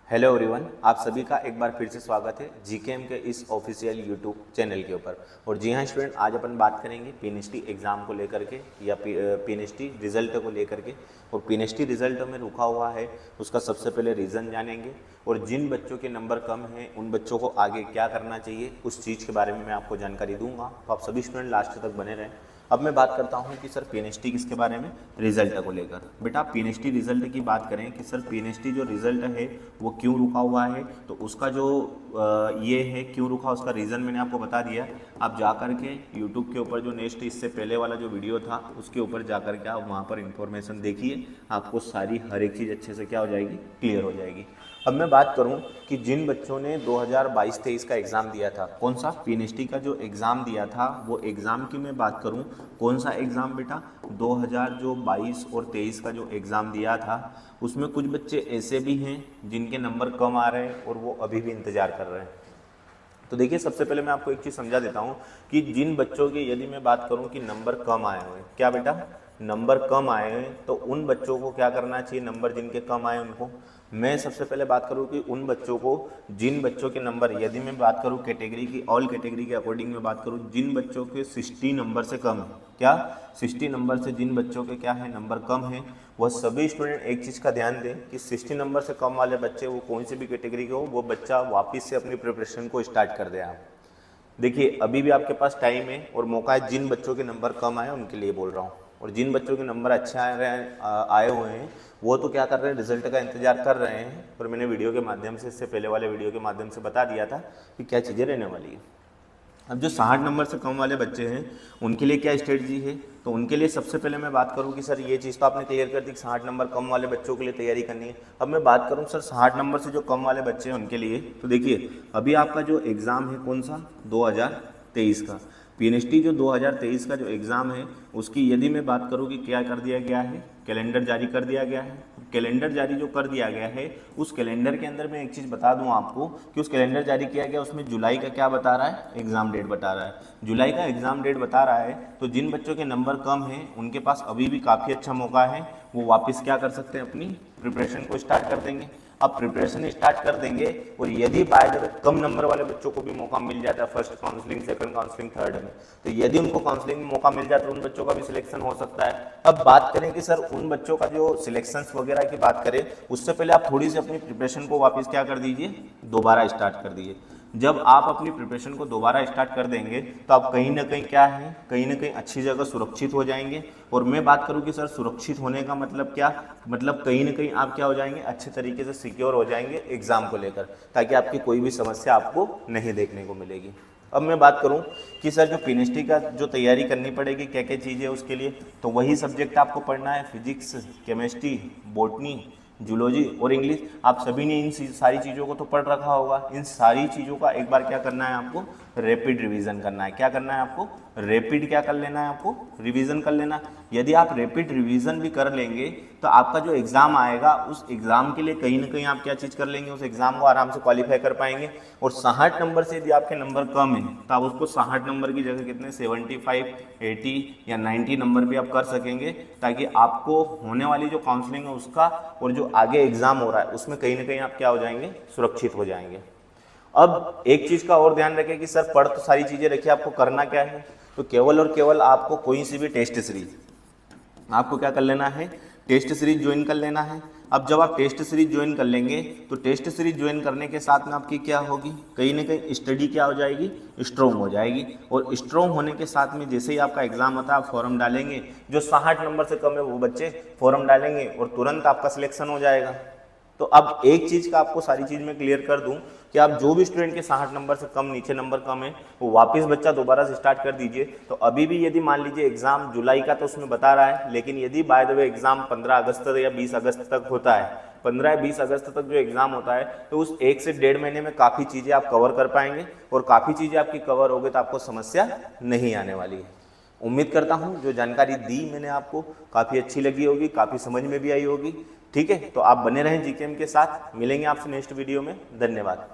Hello everyone, आप सभी का एक बार फिर से स्वागत है जीकेएम के इस ऑफिशियल यूट्यूब चैनल के ऊपर। और जी हाँ स्टूडेंट, आज अपन बात करेंगे पीएनएसटी एग्ज़ाम को लेकर के या पीएनएसटी रिजल्ट को लेकर के। और पीएनएसटी रिजल्ट में रुका हुआ है उसका सबसे पहले रीज़न जानेंगे, और जिन बच्चों के नंबर कम हैं उन बच्चों को आगे क्या करना चाहिए उस चीज़ के बारे में मैं आपको जानकारी दूंगा। तो आप सभी स्टूडेंट लास्ट तक बने रहें। अब मैं बात करता हूं कि सर पीएनएसटी किसके बारे में, रिजल्ट को लेकर। बेटा पीएनएसटी रिजल्ट की बात करें कि सर पीएनएसटी जो रिजल्ट है वो क्यों रुका हुआ है, तो उसका जो ये है क्यों रुका, उसका रीज़न मैंने आपको बता दिया। आप जा कर के यूट्यूब के ऊपर जो नेक्स्ट इससे पहले वाला जो वीडियो था उसके ऊपर जा कर के आप वहाँ पर इंफॉर्मेशन देखिए, आपको सारी हर एक चीज़ अच्छे से क्या हो जाएगी, क्लियर हो जाएगी। अब मैं बात करूं कि जिन बच्चों ने 2022-23 का एग्ज़ाम दिया था, कौन सा पीएनएसटी का जो एग्ज़ाम दिया था, वो एग्ज़ाम की मैं बात करूं, कौन सा एग्ज़ाम बेटा, 2022 और 23 का जो एग्ज़ाम दिया था उसमें कुछ बच्चे ऐसे भी हैं जिनके नंबर कम आ रहे हैं और वो अभी भी इंतज़ार कर रहे हैं। तो देखिए सबसे पहले मैं आपको एक चीज़ समझा देता हूँ कि जिन बच्चों के यदि मैं बात करूँ कि नंबर कम आए हुए, क्या बेटा नंबर कम आए हैं, तो उन बच्चों को क्या करना चाहिए, नंबर जिनके कम आए उनको मैं सबसे पहले बात करूँ कि उन बच्चों को, जिन बच्चों के नंबर, यदि मैं बात करूँ कैटेगरी की, ऑल कैटेगरी के अकॉर्डिंग मैं बात करूँ, जिन बच्चों के 60 नंबर से कम है, क्या 60 नंबर से जिन बच्चों के क्या है नंबर कम है, वह सभी स्टूडेंट एक चीज़ का ध्यान दें कि 60 नंबर से कम वाले बच्चे, वो कौन सी भी कैटेगरी के हो, वो बच्चा वापस से अपनी प्रिपरेशन को स्टार्ट कर दे। आप देखिए अभी भी आपके पास टाइम है और मौका है, जिन बच्चों के नंबर कम आए उनके लिए बोल रहा हूँ, और जिन बच्चों के नंबर अच्छे आए हुए हैं वो तो क्या कर रहे हैं, रिजल्ट का इंतजार कर रहे हैं। और मैंने वीडियो के माध्यम से, इससे पहले वाले वीडियो के माध्यम से बता दिया था कि क्या चीज़ें रहने वाली है। अब जो 60 नंबर से कम वाले बच्चे हैं उनके लिए क्या स्ट्रेटजी है, तो उनके लिए सबसे पहले मैं बात करूं कि सर ये चीज़ तो आपने क्लियर कर दी कि 60 नंबर कम वाले बच्चों के लिए तैयारी करनी है। अब मैं बात करूं सर 60 नंबर से जो कम वाले बच्चे हैं उनके लिए, तो देखिए अभी आपका जो एग्ज़ाम है कौन सा, 2023 का पीएनएसटी जो 2023 का जो एग्ज़ाम है उसकी यदि मैं बात करूं कि क्या कर दिया गया है, कैलेंडर जारी कर दिया गया है। कैलेंडर जारी जो कर दिया गया है उस कैलेंडर के अंदर मैं एक चीज़ बता दूं आपको कि उस कैलेंडर जारी किया गया उसमें जुलाई का क्या बता रहा है, एग्ज़ाम डेट बता रहा है, जुलाई का एग्ज़ाम डेट बता रहा है। तो जिन बच्चों के नंबर कम हैं उनके पास अभी भी काफ़ी अच्छा मौका है, वो वापस क्या कर सकते हैं, अपनी प्रिपरेशन को स्टार्ट कर देंगे। अब प्रिपरेशन स्टार्ट कर देंगे और यदि by the way come number वाले बच्चों को भी मौका मिल जाता है first counselling, second counselling, third में, तो यदि उनको काउंसलिंग में मौका मिल जाता है तो उन बच्चों का भी सिलेक्शन हो सकता है। अब बात करें कि सर उन बच्चों का जो सिलेक्शंस वगैरह की बात करें, उससे पहले आप थोड़ी सी अपनी प्रिपरेशन को वापस क्या कर दीजिए, दोबारा स्टार्ट कर दीजिए। जब आप अपनी प्रिपरेशन को दोबारा स्टार्ट कर देंगे तो आप कहीं ना कहीं क्या है, कहीं ना कहीं अच्छी जगह सुरक्षित हो जाएंगे। और मैं बात करूं कि सर सुरक्षित होने का मतलब क्या, मतलब कहीं ना कहीं आप क्या हो जाएंगे, अच्छे तरीके से सिक्योर हो जाएंगे एग्जाम को लेकर, ताकि आपकी कोई भी समस्या आपको नहीं देखने को मिलेगी। अब मैं बात करूं कि सर जो पीएनएसटी का जो तैयारी करनी पड़ेगी, क्या क्या चीज़ें उसके लिए, तो वही सब्जेक्ट आपको पढ़ना है, फिजिक्स, केमिस्ट्री, बॉटनी, जूलॉजी और इंग्लिश। आप सभी ने इन सारी चीज़ों को तो पढ़ रखा होगा। इन सारी चीज़ों का एक बार क्या करना है आपको, रैपिड रिवीजन करना है। क्या करना है आपको, रैपिड क्या कर लेना है, आपको रिवीजन कर लेना। यदि आप रैपिड रिवीजन भी कर लेंगे तो आपका जो एग्ज़ाम आएगा उस एग्ज़ाम के लिए कहीं ना कहीं आप क्या चीज़ कर लेंगे, उस एग्ज़ाम को आराम से क्वालिफाई कर पाएंगे। और 60 नंबर से यदि आपके नंबर कम है तो आप उसको 60 नंबर की जगह कितने, 75, 80 या 90 नंबर भी आप कर सकेंगे, ताकि आपको होने वाली जो काउंसलिंग है उसका और जो आगे एग्ज़ाम हो रहा है उसमें कहीं ना कहीं आप क्या हो जाएंगे, सुरक्षित हो जाएंगे। अब एक चीज़ का और ध्यान रखें कि सर पढ़ तो सारी चीज़ें रखिए, आपको करना क्या है, तो केवल और केवल आपको कोई सी भी टेस्ट सीरीज आपको क्या कर लेना है, टेस्ट सीरीज ज्वाइन कर लेना है। अब जब आप टेस्ट सीरीज ज्वाइन कर लेंगे तो टेस्ट सीरीज ज्वाइन करने के साथ में आपकी क्या होगी, कहीं ना कहीं स्टडी क्या हो जाएगी, स्ट्रॉन्ग हो जाएगी। और स्ट्रॉन्ग होने के साथ में जैसे ही आपका एग्जाम होता है आप फॉर्म डालेंगे, जो 60 नंबर से कम है वो बच्चे फॉर्म डालेंगे और तुरंत आपका सिलेक्शन हो जाएगा। तो अब एक चीज़ का आपको सारी चीज़ में क्लियर कर दूं कि आप जो भी स्टूडेंट के 60 नंबर से कम, नीचे नंबर कम है, वो वापस बच्चा दोबारा से स्टार्ट कर दीजिए। तो अभी भी यदि मान लीजिए एग्जाम जुलाई का तो उसमें बता रहा है, लेकिन यदि बाय द वे एग्जाम 15 अगस्त या 20 अगस्त तक होता है, 15 या 20 अगस्त तक जो एग्जाम होता है, तो उस 1 से 1.5 महीने में काफ़ी चीज़ें आप कवर कर पाएंगे। और काफ़ी चीज़ें आपकी कवर हो गई तो आपको समस्या नहीं आने वाली है। उम्मीद करता हूँ जो जानकारी दी मैंने आपको काफ़ी अच्छी लगी होगी, काफ़ी समझ में भी आई होगी। ठीक है, तो आप बने रहें जीकेएम के साथ। मिलेंगे आपसे नेक्स्ट वीडियो में। धन्यवाद।